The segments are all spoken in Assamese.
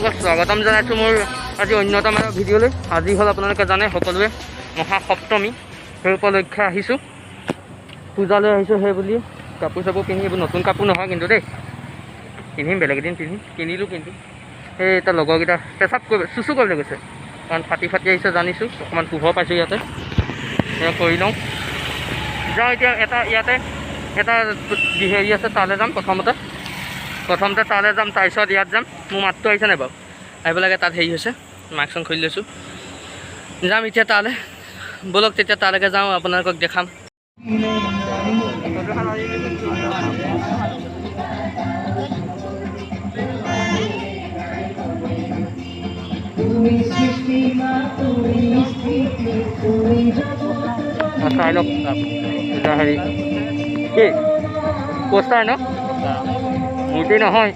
আপোনালোকক স্বাগতম জনাইছোঁ মোৰ আজি অন্যতম এটা ভিডিঅ'লৈ। আজি হ'ল আপোনালোকে জানে সকলোৱে মহাসপ্তমী, সেই উপলক্ষে আহিছোঁ, পূজালৈ আহিছোঁ। সেই বুলি কাপোৰ চাপোৰ পিন্ধি, এইবোৰ নতুন কাপোৰ নহয় কিন্তু দেই, পিন্ধিম বেলেগ এদিন পিন্ধিম, কিনিলোঁ কিন্তু। সেই এটা লগৰকেইটা পেচাব চুচু কৰিবলৈ গৈছে, কাৰণ ফাটি আহিছে জানিছোঁ, অকণমান পোহৰ পাইছোঁ ইয়াতে, সেয়া কৰি লওঁ। যাওঁ এতিয়া ইয়াতে এটা হেৰি আছে, তালৈ যাম প্ৰথমতে তালৈ যাম, তাৰপিছত ইয়াত যাম। মোৰ মাতটো আহিছে নাই বাৰু? আহিব লাগে। তাত হেৰি হৈছে, মাস্কখন খুলি লৈছোঁ, যাম এতিয়া তালৈ। ব'লক তেতিয়া তালৈকে যাওঁ, আপোনালোকক দেখাম। চাই লওক হেৰি কি পোষ্টাৰ ন, মূৰ্তি নহয়।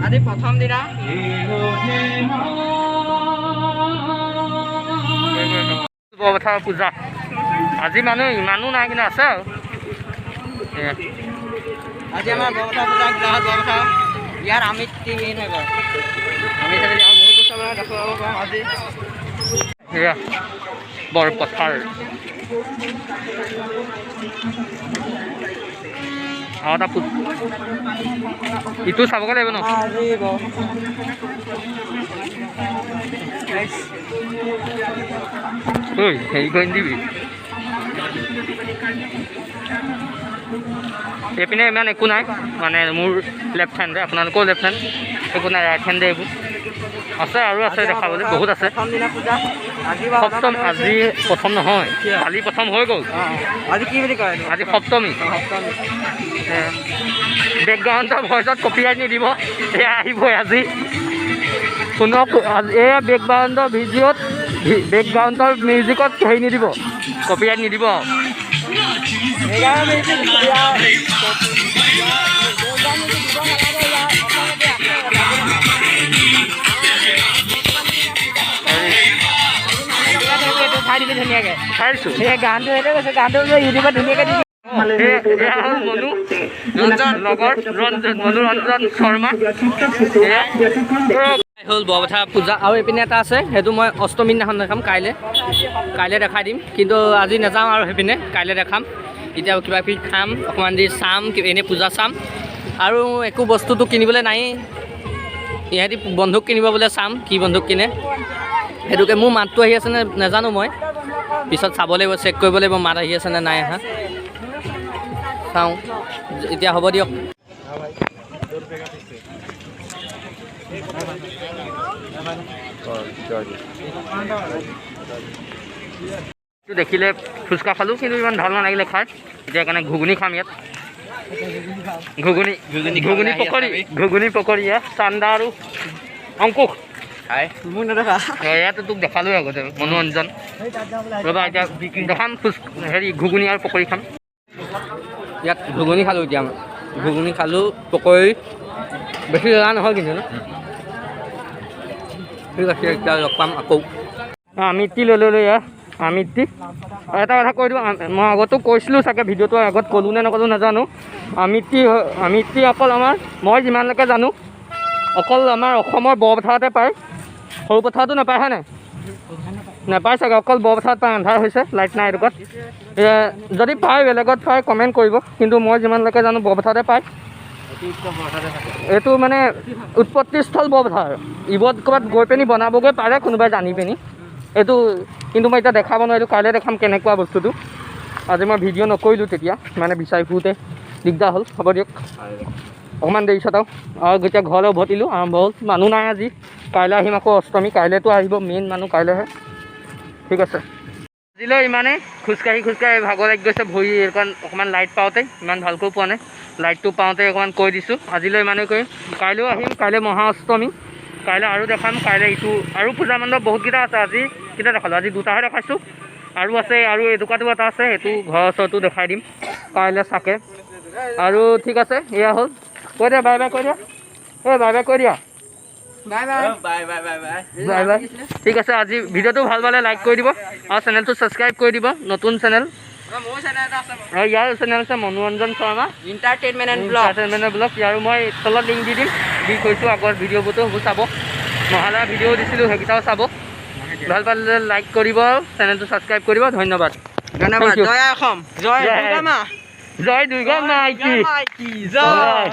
আজি প্ৰথম দিনা বৰপথাৰ পূজা। আজি মানুহ ইমানো নাই কিন্তু আছে আৰু। আজি আমাৰ বৰপথাৰ পূজা, গোলাঘাট বৰপথাৰ। ইয়াৰ আমিত্তি মেইন হৈ গ'ল। আমি বহুত বছৰ দেখুৱাব পাৰোঁ আজি। সেয়া বৰপথাৰ আৰু এটা ইটো চাবগৈ লাগিব ন। ঐ হেৰি কৰি নিদিবি। এইপিনে ইমান একো নাই, মানে মোৰ লেফ্ট হেণ্ডে, আপোনালোকেও লেফ্ট হেণ্ড, একো নাই ৰাইট হেণ্ডে। এইবোৰ আছে আৰু আছে দেখাবলৈ, বহুত আছে। সপ্তম আজি প্ৰথম নহয়, কালি প্ৰথম হৈ গ'ল। আজি কি বুলি কয়? আজি সপ্তমী। বেকগ্ৰাউণ্ডৰ ভইচত কপিৰাইট নিদিব, এয়া আহিবই আজি। শুনক, এয়া বেকগ্ৰাউণ্ডৰ ভিডিঅ'ত, বেকগ্ৰাউণ্ডৰ মিউজিকত হেৰি নিদিব, কপিৰাইট নিদিব। ধুনীয়াকৈ চাইছোঁ সেই গানটো, সেইটোৱে কৈছে, গানটো ইউটিউবত ধুনীয়াকৈ দি মনোৰঞ্জন শৰ্মা। হ'ল বৰপথাৰ পূজা। আৰু এইপিনে এটা আছে, সেইটো মই অষ্টমীৰ দিনাখন দেখাম, কাইলৈ দেখাই দিম। কিন্তু আজি নাযাওঁ আৰু সেইপিনে, কাইলৈ দেখাম। এতিয়া কিবা কিবি খাম, অকণমান দেৰি চাম, এনেই পূজা চাম। আৰু একো বস্তুটো কিনিবলৈ নায়েই। ইহঁতি বন্ধুক কিনিব বোলে, চাম কি বন্ধুক কিনে। সেইটোকে মোৰ মাতটো আহি আছে নে নাজানো, মই পিছত চাব লাগিব, চেক কৰিব লাগিব মাত আহি আছে নে নাই আহা। চাওঁ এতিয়া, হ'ব দিয়ক। দেখিলে ফুচকা খালোঁ, কিন্তু ইমান ভাল নালাগিলে খাই। এতিয়া সেইকাৰণে ঘুগুনি খাম ইয়াত। ঘুগুনি পকৰি চান্দা আৰু অংকুশ মোৰ নেদেখা। ইয়াতো তোক দেখালোঁ আগতে, মনোৰঞ্জন। ৰ'বা এতিয়া দেখাম, হেৰি ঘুগুনি আৰু পকৰি খাম। ইয়াত ঘুগুনি খালোঁ, এতিয়া ঘুগুনি খালোঁ, পকৰি বেছি জেগা নহয় কিন্তু ন। ঠিক আছে, এতিয়া লগ পাম আকৌ। আমিত্তি লৈ ইয়াৰ আমিত্তি। এটা কথা কৈ দিওঁ, মই আগতো কৈছিলোঁ চাগে, ভিডিঅ'টো আগত ক'লোঁ নে নক'লোঁ নাজানো। আমিত্তি অকল আমাৰ, মই যিমানলৈকে জানো, অকল আমাৰ অসমৰ বৰপথাৰতে পায়। সৰু পথাৰতো নাপায়, হয় নাই? নাপায় চাগে, অকল বৰপথাৰত পায়। আন্ধাৰ হৈছে, লাইট নাই এটুকুৰাত। যদি পায়, বেলেগত পায় কমেণ্ট কৰিব, কিন্তু মই যিমানলৈকে জানো বৰপথাৰতে পায়। এইটো মানে উৎপত্তিস্থল বৰপথাৰ। ইবত ক'ৰবাত গৈ পিনি বনাবগৈ পাৰে কোনোবাই জানি পিনি এইটো, কিন্তু মই এতিয়া দেখাব নোৱাৰিলোঁ। কাইলৈ দেখাম কেনেকুৱা বস্তুটো। আজি মই ভিডিঅ' নকৰিলোঁ, তেতিয়া মানে বিচাৰি ফুৰোঁতে দিগদাৰ হ'ল। হ'ব দিয়ক, অকণমান দেৰি চতাওঁ। আৰু এতিয়া ঘৰলৈ উভতিলোঁ, আৰম্ভ হ'ল। মানুহ নাই আজি, কাইলৈ আহিম আকৌ অষ্টমী। কাইলৈতো আহিব মেইন মানুহ, কাইলৈহে। ঠিক আছে, আজিলৈ ইমানেই। খোজকাঢ়ি ভাগৰ লাগি গৈছে ভৰি, এইখন অকণমান লাইট পাওঁতে, ইমান ভালকৈ পোৱা নাই। লাইটটো পাওঁতে অকণমান কৈ দিছোঁ। আজিলৈ ইমানেই কৰিম, কাইলৈও আহিম। কাইলৈ মহা অষ্টমী, কাইলৈ আৰু দেখাম। কাইলৈ ইটো আৰু পূজা মণ্ডপ বহুতকেইটা আছে। আজি কেইটা দেখালোঁ? আজি দুটাহে দেখাইছোঁ, আৰু আছে। আৰু এটুকুৰাটো এটা আছে, সেইটো ঘৰৰ ওচৰতো দেখাই দিম কাইলৈ চাকে। আৰু ঠিক আছে, এয়া হ'ল। কৈ দিয়া বাই বাই, কৈ দিয়া। বাই বাই কৈ দিয়া। বাই বাই বাই বাই ঠিক আছে আজি ভিডিঅ'টো ভাল পালে লাইক কৰি দিব আৰু চেনেলটো ছাবস্ক্ৰাইব কৰি দিব নতুন চেনেল মোৰ চেনেল এটা আছে আৰু ইয়াৰ চেনেল আছে Monoranjan Sharma entertainment and blog blog ইয়াৰো মই তলত লিংক দি দিম দি কৈছোঁ আগৰ ভিডিঅ'বোৰতো সেইবোৰ চাব মহালয়া ভিডিঅ' দিছিলোঁ সেইকেইটাও চাব ভাল পালে লাইক কৰিব আৰু চেনেলটো ছাবস্ক্ৰাইব কৰিব ধন্যবাদ ধন্যবাদ জয় অসম জয় জয়। দুৰ্গা মা জয় দুৰ্গা মাইকী জয় জয়